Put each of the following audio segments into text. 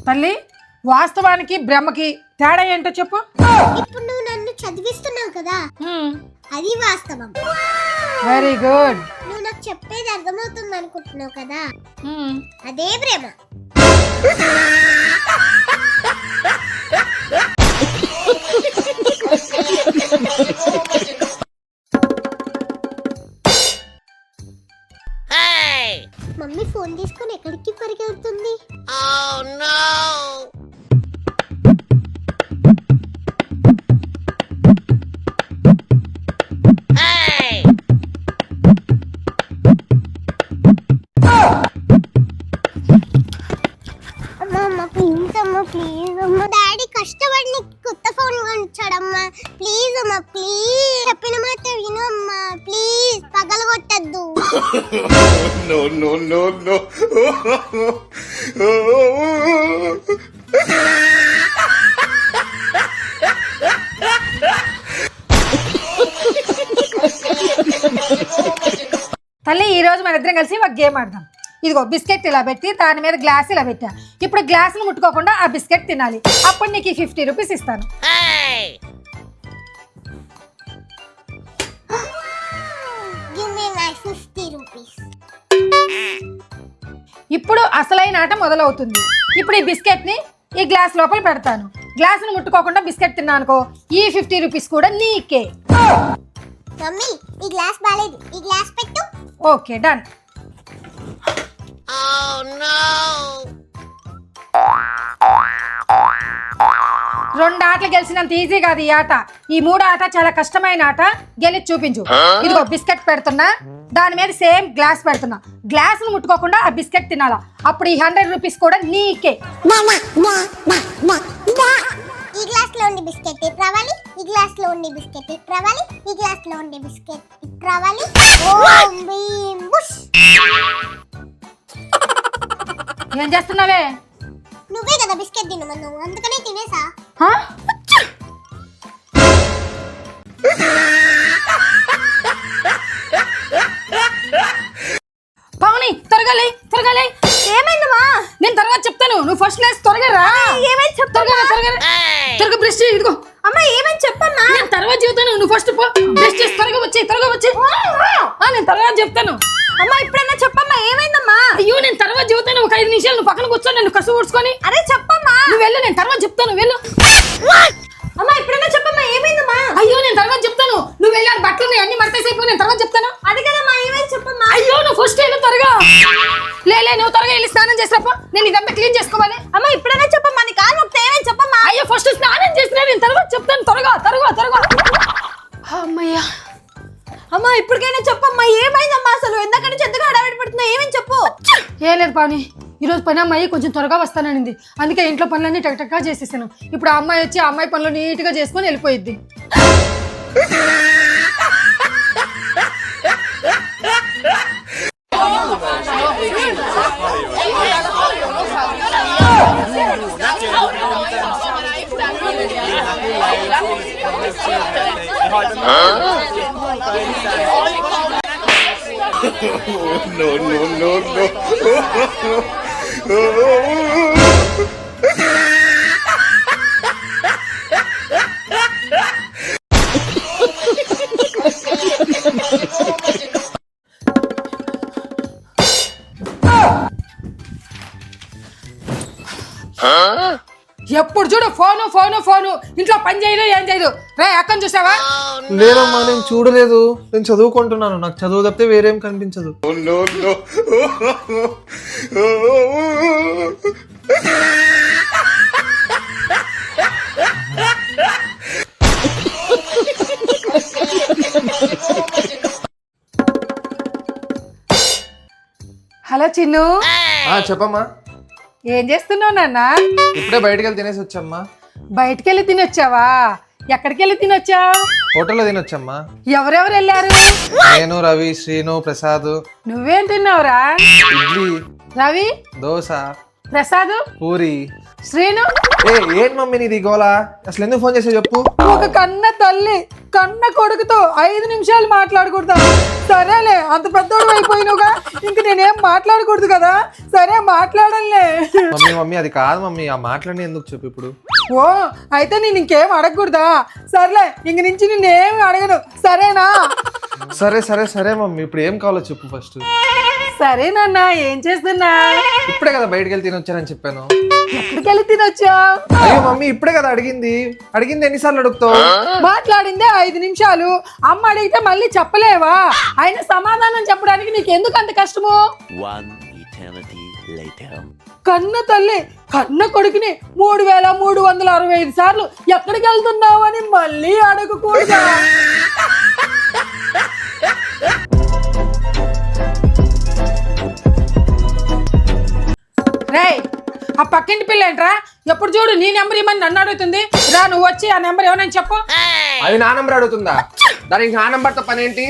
తల్లి వాస్తవానికి బ్రహ్మకి తేడా ఏంటో చెప్పు. ఇప్పుడు నువ్వు నన్ను చదివిస్తున్నావు కదా, అది వాస్తవం. Very good. నువ్వు నాకు చెప్పేది అర్థమవుతుంది అనుకుంటున్నావు కదా, అదే ప్రేమ. మమ్మీ ఫోన్ తీసుకొని ఎక్కడికి పరిగెడుతుంది? ప్లీజ్ అమ్మా, డాడీ కష్టపడి నీకు కొత్త ఫోన్ కొనిచ్చాడమ్మా. ప్లీజ్ అమ్మా, ప్లీజ్ చెప్పిన మాట విను అమ్మా, please పగలగొట్టద్దు. No, no, no, no. తల్లి ఈ రోజు మన ఇద్దరం కలిసి ఒక గేమ్ ఆడదాం. ఇదిగో బిస్కెట్ ఇలా పెట్టి దాని మీద గ్లాస్ ఇలా పెట్టా. ఇప్పుడు గ్లాసును ముట్టుకోకుండా ఆ బిస్కెట్ తినాలి. అప్పుడు నీకు 50 రూపీస్ ఇస్తాను. Give me my 50 rupees. ఇప్పుడు అసలైన ఆట మొదలవుతుంది. ఇప్పుడు ఈ బిస్కెట్ ని ఈ గ్లాస్ లోపల పెడతాను. గ్లాసును ముట్టుకోకుండా బిస్కెట్ తిన్నా అనుకో, ఈ 50 రూపీస్ కూడా నీకే. మమ్మీ ఈ గ్లాస్ బాలేదు, ఈ గ్లాస్ పెట్టు. Okay done. రెండు ఆటలు గెలిచినంత ఈజీ కాదు ఈ ఆట. ఈ మూడో ఆట చాలా కష్టమైన ఆట. గెలిచి చూపించు. ఇదిగో బిస్కెట్ పెడుతున్నా, దాని మీద సేమ్ గ్లాస్ పెడుతున్నా. గ్లాస్ ను ముట్టుకోకుండా ఆ బిస్కెట్ తినాలా. అప్పుడు ఈ 100 రూపీస్ కూడా నీకే. ఈ గ్లాస్ లో ఉండే బిస్కెట్ ఇటు రావాలి, ఈ గ్లాస్ లో ఉండే బిస్కెట్ ఇటు రావాలి, ఈ గ్లాస్ లో ఉండే బిస్కెట్ ఇటు రావాలి. ఓం భీం బుష్. ఏం చేస్తున్నావే? నువ్వే కదా బిస్కెట్ తినమన్నావు, అందుకనే తినేసా. పావని త్వరగా లే, త్వరగా లే. ఏమైందమ్మా? నేను తర్వాత చెప్తాను, నువ్వు ఫస్ట్ లేసి త్వరగా రా. ఏమైంది త్వరగా త్వరగా బ్రష్ చేయి. ఇదిగో అమ్మా, ఏమైంది చెప్పమ్మా. నేను తర్వాత చెప్తాను, నువ్వు ఫస్ట్ బ్రష్ చేసి త్వరగా వచ్చి నేను తర్వాత చెప్తాను. అమ్మా ఇప్పుడన్నా చెప్పమ్మా, ఏమైందమ్మా? అయ్యో నేను తర్వాత చెబుతాను. ఒక 5 నిమిషాలు నువ్వు పక్కన కూర్చొని నన్ను కసు ఊడ్చుకొని. అరే చెప్పమ్మా. నువ్వు వెళ్ళు, నేను తర్వాత చెప్తాను, వెళ్ళు. అమ్మా ఇప్పుడన్నా చెప్పమ్మా, ఏమైందమ్మా? అయ్యో నేను తర్వాత చెప్తాను, నువ్వు వెళ్ళి ఆ బట్టలు అన్ని మడతేసైపోయి నేను తర్వాత చెప్తాను. అది కదమ్మా, ఏమైంది చెప్పమ్మా. అయ్యో నువ్వు ఫస్ట్ వెళ్ళు త్వరగా. లే నువ్వు త్వరగా వెళ్ళి స్నానం చేసినప్పుడు నేను ఇదంతా క్లీన్ చేసుకోవాలి. అమ్మా ఇప్పుడన్నా చెప్పమ్మా, నీ కాలు మొక్కితే ఏమైంది చెప్పమ్మా. అయ్యో ఫస్ట్ స్నానం చేసినా, నేను తర్వాత చెప్తాను. త్వరగా అమ్మయ్యా. అమ్మా ఇప్పటికైనా చెప్పమ్మా, ఏమైందమ్మా? అసలు ఎందుకంటే చెత్తగా హడావిడి పడుతున్నావు, ఏమైంది చెప్పు. ఏం లేదు పాని, ఈరోజు పని అమ్మాయి కొంచెం త్వరగా వస్తాననింది. అందుకే ఇంట్లో పనులన్నీ టక్టక్గా చేసేసాను. ఇప్పుడు ఆ అమ్మాయి వచ్చి ఆ అమ్మాయి పనులు నీట్గా చేసుకొని వెళ్ళిపోయిద్ది. No, no, no, no. ఎప్పుడు చూడు ఫోను. ఇంట్లో పని చేయదు, ఏం చేయదు. రే అక్కని చూసావా? లేదమ్మా, నేను చూడలేదు. నేను చదువుకుంటున్నాను. నాకు చదువు తప్పితే వేరేం కనిపించదు. No, no. హలో చిన్ను. చెప్పమ్మా. ఏం చేస్తున్నావు నాన్న? ఇప్పుడే బయటకు వెళ్ళి తినేసి వచ్చమ్మా. బయటకెళ్ళి తినొచ్చావా? ఎక్కడికి వెళ్ళి తినొచ్చావు? హోటల్లో తినొచ్చమ్మా. ఎవరెవరు వెళ్ళారు? నేను, రవి, శ్రీను, ప్రసాద్. నువ్వేం తిన్నావురా? ఇడ్లీ, రవి దోశ, ప్రసాద్, పూరి. శ్రీను. ఏంటి మమ్మీ నీది గోలా? అసలు ఎందుకు ఫోన్ చేసావు చెప్పు. ఒక కన్న తల్లి కన్న కొడుకుతో 5 నిమిషాలు మాట్లాడకూడదా? సరేలే, అంత పెద్దోడు అయిపోయినావుగా, ఇంక నేనేం మాట్లాడకూడదు కదా. సరే మాట్లాడలే. మమ్మీ మమ్మీ అది కాదు మమ్మీ, ఆ మాటలన్నీ ఎందుకు చెప్పు ఇప్పుడు. ఓ అయితే నేను ఇంకేం అడగకూడదా? సర్లే, ఇంక నుంచి నిన్నేం అడగను, సరేనా? సరే సరే సరే మమ్మీ, ఇప్పుడు ఏం కావాలో చెప్పు ఫస్ట్. సరేనన్నా, ఏం చేస్తున్నా? ఇప్పుడే కదా బయటకు వెళ్ళి తినొచ్చానని చెప్పాను. ఎక్కడికి వెళ్ళి తినొచ్చావు? అయ్యో మమ్మీ, ఇప్పుడే కదా అడిగింది ఎన్నిసార్లు అడుగుతావు? మాట్లాడిందే 5 నిమిషాలు, అమ్మ అడిగితే మళ్ళీ చెప్పలేవా? అయినా సమాధానం చెప్పడానికి నీకు ఎందుకు అంత కష్టము? One eternity later. కన్న తల్లి కన్న కొడుకుని 3365 సార్లు ఎక్కడికి వెళ్తున్నావు అని మళ్ళీ అడగకూడదా? రేయ్, ఆ పక్కింటి పిల్ల ఏంట్రా? ఎప్పుడు చూడు నీ నెంబర్ ఇవ్వమని నన్ను అడుగుతుంది. రా, నువ్వు వచ్చి ఆ నెంబర్ ఏమని చెప్పు. అది నా నంబర్ అడుగుతుందా? దానికి నా నంబర్తో పని ఏంటి?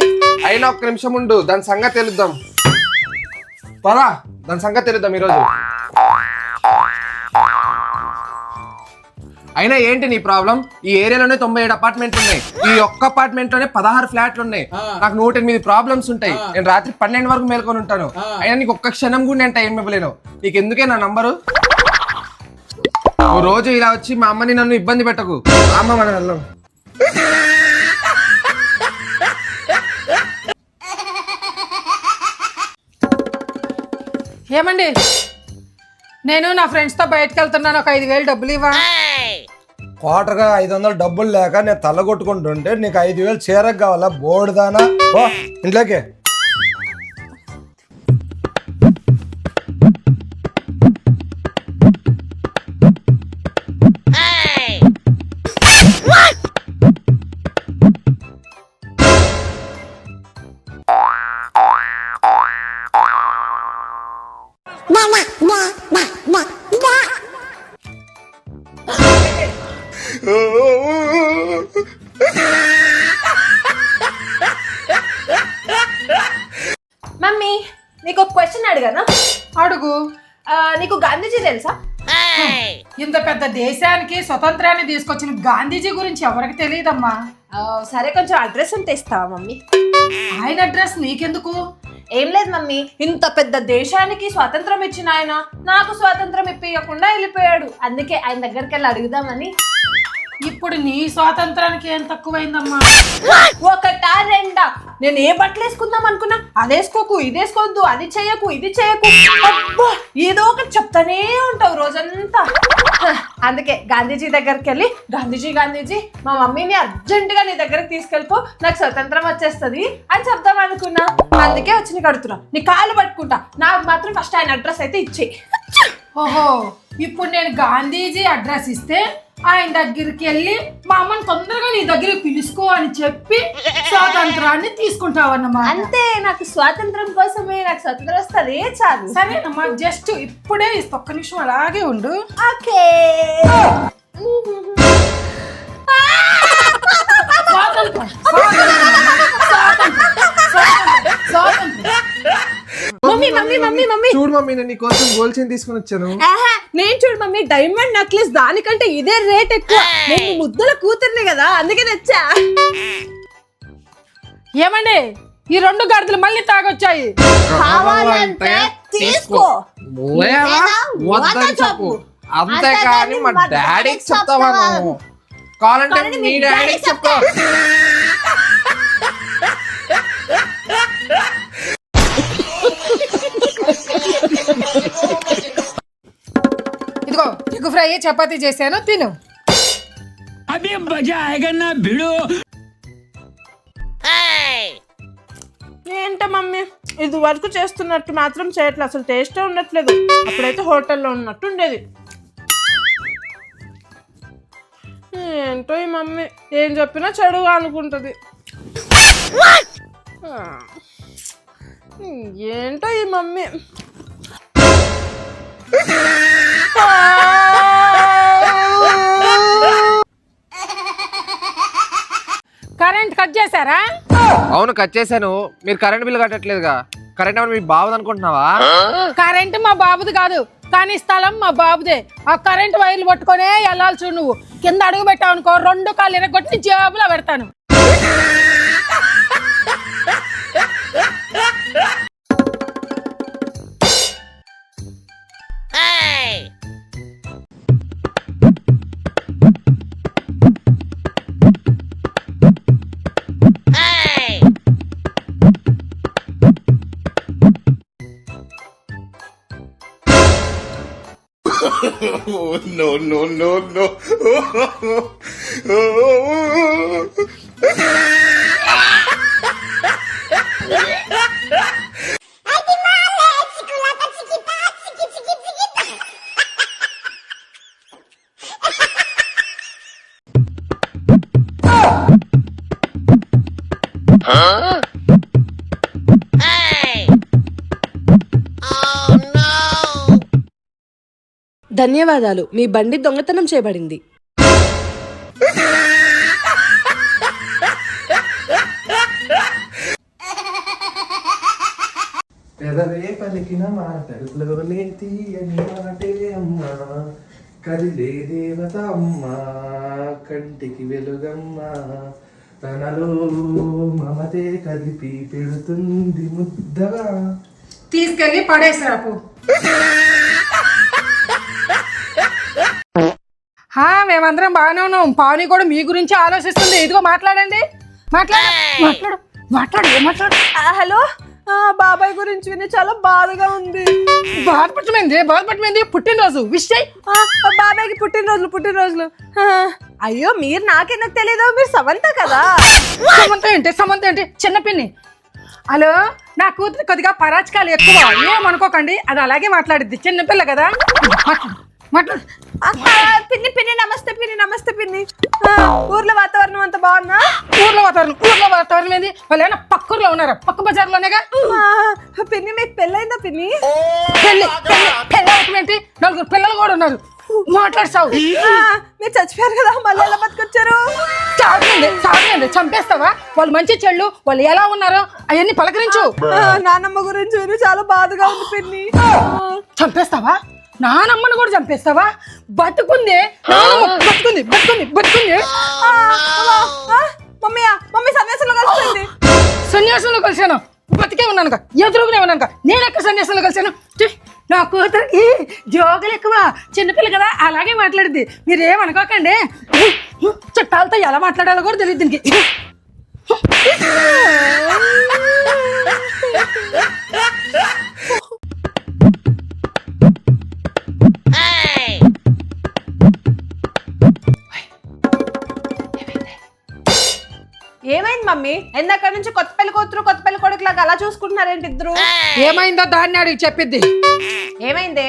అయినా ఒక్క నిమిషం ఉండు, దాని సంగతి తెలుద్దాం. పదా, దాని సంగతి తెలుద్దాం ఈరోజు. అయినా ఏంటి నీ ప్రాబ్లం? ఈ ఏరియాలోనే 97 అపార్ట్మెంట్లు ఉన్నాయి. ఈ ఒక్క అపార్ట్మెంట్ లోనే 16 ఫ్లాట్లు ఉన్నాయి. నాకు 108 ప్రాబ్లమ్స్ ఉంటాయి. నేను రాత్రి 12 వరకు మేల్కొని ఉంటాను. అయినా నీకు ఒక్క క్షణం కూడా నేను టైం ఇవ్వలేను. నీకు ఎందుకే నా నంబరు? ఓ రోజు ఇలా వచ్చి మా అమ్మని నన్ను ఇబ్బంది పెట్టకు. అమ్మ, మనం వెళ్దాం. ఏమండి, నేను నా ఫ్రెండ్స్తో బయటకు వెళ్తున్నాను, ఒక 5000 డబ్బులు ఇవ్వా? క్వార్టర్గా 500 డబ్బులు లేక నేను తల్లగొట్టుకుంటుంటే నీకు 5000 చీరకు కావాలా? బోర్డుదానా, ఓ ఇంట్లోకి. మమ్మీ, నీకు ఒక క్వశ్చన్ అడిగానా? అడుగు. నీకు గాంధీజీ తెలుసా? ఇంత పెద్ద దేశానికి స్వతంత్రాన్ని తీసుకొచ్చిన గాంధీజీ గురించి ఎవరికి తెలియదమ్మా. సరే, కొంచెం అడ్రస్ ఉంటే ఇస్తావా మమ్మీ? ఆయన అడ్రస్ నీకెందుకు? ఏం లేదు మమ్మీ, ఇంత పెద్ద దేశానికి స్వాతంత్రం ఇచ్చిన ఆయన నాకు స్వాతంత్రం ఇప్పియకుండా వెళ్ళిపోయాడు. అందుకే ఆయన దగ్గరికి వెళ్ళి అడుగుదామని. ఇప్పుడు నీ స్వాతంత్రానికి ఏం తక్కువైందమ్మా? ఒకటా రెండా? నేను ఏ బట్టలు వేసుకుందాం అనుకున్నా, అది వేసుకోకు, ఇది వేసుకోవద్దు, అది చేయకు, ఇది చేయకు, అబ్బా ఏదో ఒకటి చెప్తానే ఉంటావు రోజంతా. అందుకే గాంధీజీ దగ్గరికి వెళ్ళి, గాంధీజీ గాంధీజీ మా మమ్మీని అర్జెంటుగా నీ దగ్గరికి తీసుకెళ్ళిపో, నాకు స్వతంత్రం వచ్చేస్తుంది అని చెప్దాం అనుకున్నా. అందుకే వచ్చి నీకు అడుగుతున్నా, నీ కాళ్ళు పట్టుకుంటా, నాకు మాత్రం ఫస్ట్ ఆయన అడ్రస్ అయితే ఇచ్చేయి. ఓహో, ఇప్పుడు నేను గాంధీజీ అడ్రస్ ఇస్తే ఆయన దగ్గరికి వెళ్ళి మా అమ్మని తొందరగా నీ దగ్గరికి పిలుచుకో అని చెప్పి స్వాతంత్రాన్ని తీసుకుంటావన్నమాట. అంతే, నాకు స్వాతంత్రం కోసమే, నాకు స్వాతంత్రం వస్తుంది చాలు. సరేనమ్మా, జస్ట్ ఇప్పుడే ఒక్క నిమిషం అలాగే ఉండు. ఓకే. స్వాతంత్రం, స్వాతంత్రం, స్వాతంత్రం, స్వాతంత్రం. మమ్మీ మమ్మీ మమ్మీ మమ్మీ చూడు మమ్మీ, నేను నీకోసం గోల్డ్ చైన్ తీసుకుని వచ్చాను. నేను చూడు మమ్మీ, డైమండ్ నెక్లెస్ దానికంటే ఇదే రేట్ ఎక్కువ. నేను ముద్దుల కూతుర్ని కదా, అందుకే తెచ్చా. ఏమండి, ఈ 2 గాడిదలు మళ్ళీ తాగొచ్చాయి. కావాలంటే తీసుకో, లేదా వద్దని చెప్పు. అంతేకాని మా డాడీకి చెప్తావా నువ్వు? కావాలంటే మీ డాడీకి చెప్తా. ఇదిగో ఎగ్ ఫ్రై చపాతీ చేశాను, తిను. ఏంట మమ్మీ, ఇది వరకు చేస్తున్నట్టు మాత్రం చేయట్లేదు, అసలు టేస్టే ఉండట్లేదు. అప్పుడైతే హోటల్లో ఉన్నట్టు ఉండేది. ఏంటో ఈ మమ్మీ, ఏం చెప్పినా చెడుగా అనుకుంటుంది. ఏంటో ఈ మమ్మీ. కరెంట్ కట్ చేశారా? అవును, కట్ చేశాను. మీరు కరెంట్ బిల్ కట్టట్లేదుగా. కరెంట్ ఏమన్నా మీ బాబుది అనుకుంటున్నావా? కరెంట్ మా బాబుది కాదు, కానీ స్థలం మా బాబుదే. ఆ కరెంట్ వైర్లు పట్టుకొనే వెళ్ళాలి చూడు. నువ్వు కింద అడుగు పెట్టావు అనుకో, 2 కాళ్ళు ఎరగొట్టి జేబులో పెడతాను. Oh, no, no, no, no. ధన్యవాదాలు, మీ బండి దొంగతనం చేయబడింది. పెదవే పలికిన మాటలోనే తీయని మాటే అమ్మా, కదిలే దేవత అమ్మా, కంటికి వెలుగమ్మా, తనలో మమతే కదిపి పెడుతుంది ముద్దగా. తీసుకెళ్ళి పడేసిరాపు. మేమందరం బాగానే ఉన్నాం. పావని కూడా మీ గురించి ఆలోచిస్తుంది. ఇదిగో మాట్లాడండి. మాట్లాడు మాట్లాడు మాట్లాడు ఏం మాట్లాడు. హలో, బాబాయ్ గురించి విని చాలా బాధగా ఉంది. బాధపడమైంది పుట్టినరోజు విష్ చెయ్. బాబాయ్కి పుట్టినరోజులు. అయ్యో, మీరు నాకెందుకు తెలీదు, మీరు సమంత కదా. సమంత ఏంటి చిన్న పిన్ని. హలో, నా కూతురు కొద్దిగా పరాచకాలు ఎక్కువ, ఏమనుకోకండి. అది అలాగే మాట్లాడిద్ది, చిన్నపిల్ల కదా. మాట్లాడు. పిన్ని నమస్తే పిన్ని. ఊర్లో వాతావరణం అంత బాగున్నా? ఊర్లో వాతావరణం ఏంది? వాళ్ళు ఏమైనా పక్కూర్లో ఉన్నారా? పక్క బజార్లోనేగా. పిన్ని, మీకు పెళ్ళైందా పిన్ని? పెళ్ళి ఏంటి? 4 పిల్లలు కూడా ఉన్నారు. మాట్లాడుతావు. మీరు చచ్చిపోయారు కదా, మళ్ళీ ఎలా బతికొచ్చారు? చావుంది చంపేస్తావా? వాళ్ళు మంచి చెళ్ళు, వాళ్ళు ఎలా ఉన్నారో అవన్నీ పలకరించు. నానమ్మ గురించి విని చాలా బాధగా ఉంది పిన్ని. చంపేస్తావా? నానమ్మను కూడా చంపేస్తావా? బతుకుంది. మమ్మీ సన్యాసంలో కలిసింది. సన్యాసంలో కలిసాను, బతికే ఉన్నానుక, ఎదురుగునే ఉన్నానుక. నేను ఎక్కడ సన్యాసంలో కలిసాను? నా కూతురికి జోగులు ఎక్కువ, చిన్నపిల్ల కదా అలాగే మాట్లాడింది. మీరేమనుకోకండి. చుట్టాలతో ఎలా మాట్లాడాలో కూడా తెలియదు దీనికి. ఏమైంది మమ్మీ? ఎందాక నుంచి కొత్త పెళ్లి కొడుకు లాగా అలా చూసుకుంటున్నారేంటి ఇద్దరు? ఏమైందో దాన్ని అడిగి చెప్పిద్ది. ఏమైందే?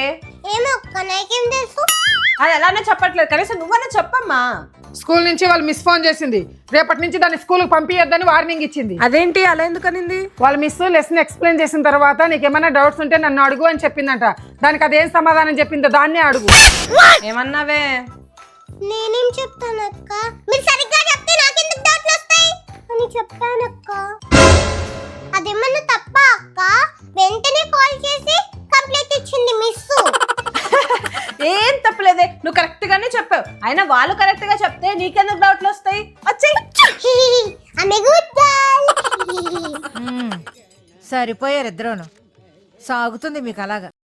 ఏమో అక్క, నాకేం తెలుసు? అది ఎలానే చెప్పట్లేదు, కనీసం నువ్వన్నా చెప్పమ్మా. స్కూల్ నుంచి వాళ్ళు మిస్ ఫోన్ చేసింది. రేపటి నుంచి దాన్ని స్కూల్కి పంపించద్దని వార్నింగ్ ఇచ్చింది. అదేంటి అలా ఎందుకనింది? వాళ్ళ మిస్ లెసన్ ఎక్స్ప్లెయిన్ చేసిన తర్వాత నీకేమైనా డౌట్స్ ఉంటే నన్ను అడుగు అని చెప్పిందంట. దానికి అదేం సమాధానం చెప్పిందో దాన్నే అడుగు. ఏమన్నావే? నేనేం చెప్తాను అక్క? మీరు సరిగ్గా చెప్తే నాకెందుకు డౌట్లు వస్తాయి అని చెప్పానక్క. అదేమన్నా తప్ప అక్క? వెంటనే కాల్ చేసి కంప్లైంట్ ఇచ్చింది మిస్. ఏం తప్పలేదే, నువ్వు కరెక్ట్ గానే చెప్పావు. అయినా వాళ్ళు కరెక్ట్ గా చెప్తే నీకెందుకు డౌట్లు వస్తాయి? సరిపోయారు ఇద్దరును. సాగుతుంది మీకు అలాగా.